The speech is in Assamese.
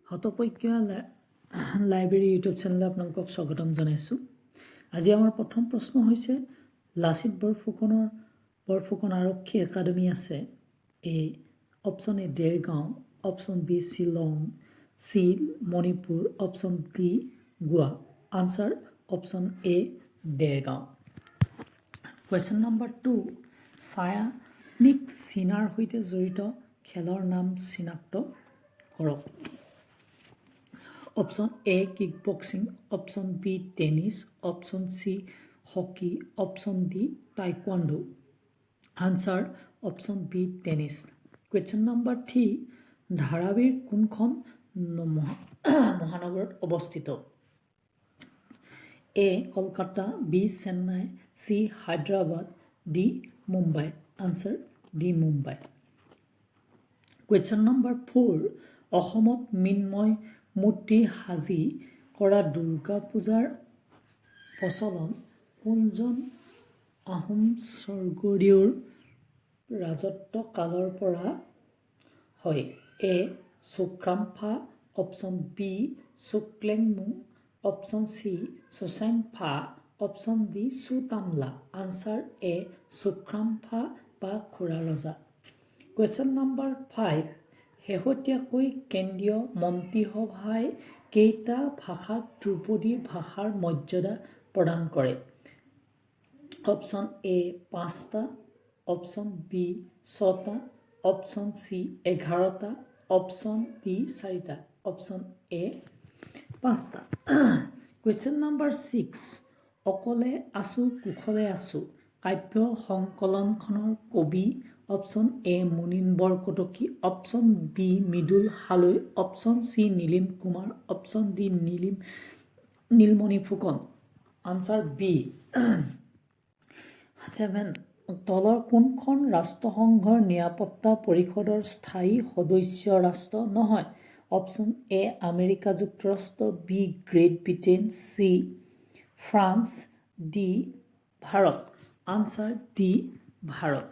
SATAPROGYA লাইব্ৰেৰী ইউটিউব চেনেলে আপোনালোকক স্বাগতম জনাইছোঁ। আজি আমাৰ প্ৰথম প্ৰশ্ন হৈছে লাচিত বৰফুকন আৰক্ষী একাডেমী আছে। Option A Dergaon, option B Shillong, C Manipur, option D Goa. Answer option A Dergaon. Question number 2, ছায়ানিক চীনাৰ সৈতে জড়িত খেলৰ নাম চিনাক্ত কৰক। Option A kick boxing, option B tennis, option C hockey, option D taekwondo. Answer option B tennis. Question number 3, ধাৰাবীৰ কোনখন মহানগৰত অৱস্থিত? A Kolkata, B Chennai, C Hyderabad, D Mumbai. Answer D Mumbai. Question number 4, অসমত মৃন্ময় মূৰ্তি সাজি কৰা দুৰ্গা পূজাৰ প্ৰচলন কোনজন আহোম স্বৰ্গদেউৰ ৰাজত্ব কালৰ পৰা হয়? A Sukhrangpha, option B Sukhlengmung, option C Suchangpha, option D Sutamla. Answer A Sukhrangpha বা খুৰা ৰজা। কুৱেশ্যন নম্বৰ 5, শেহতীয়াকৈ কেন্দ্ৰীয় মন্ত্ৰীসভাই কেইটা ভাষাক ধ্ৰুপদী ভাষাৰ মৰ্যাদা প্ৰদান কৰে? অপশ্যন এ 5টা, অপশ্যন বি 6টা, অপশ্যন চি 11টা, অপশ্যন ডি 4টা। অপশ্যন এ 5টা। কুৱেশ্যন নম্বৰ 6, অকলে আছো কুশলে আছো কাব্য সংকলনখনৰ কবি? Option A Munin Borkotoky, option B Mridul Haloi, option C Nilim Kumar, option D Nilmani Phukan. Answer B. 7, তলৰ কোনখন ৰাষ্ট্ৰসংঘৰ নিৰাপত্তা পৰিষদৰ স্থায়ী সদস্য ৰাষ্ট্ৰ নহয়? অপশ্যন এ আমেৰিকা যুক্তৰাষ্ট্ৰ, B Great Britain, C France, D Bharat. Answer D Bharat.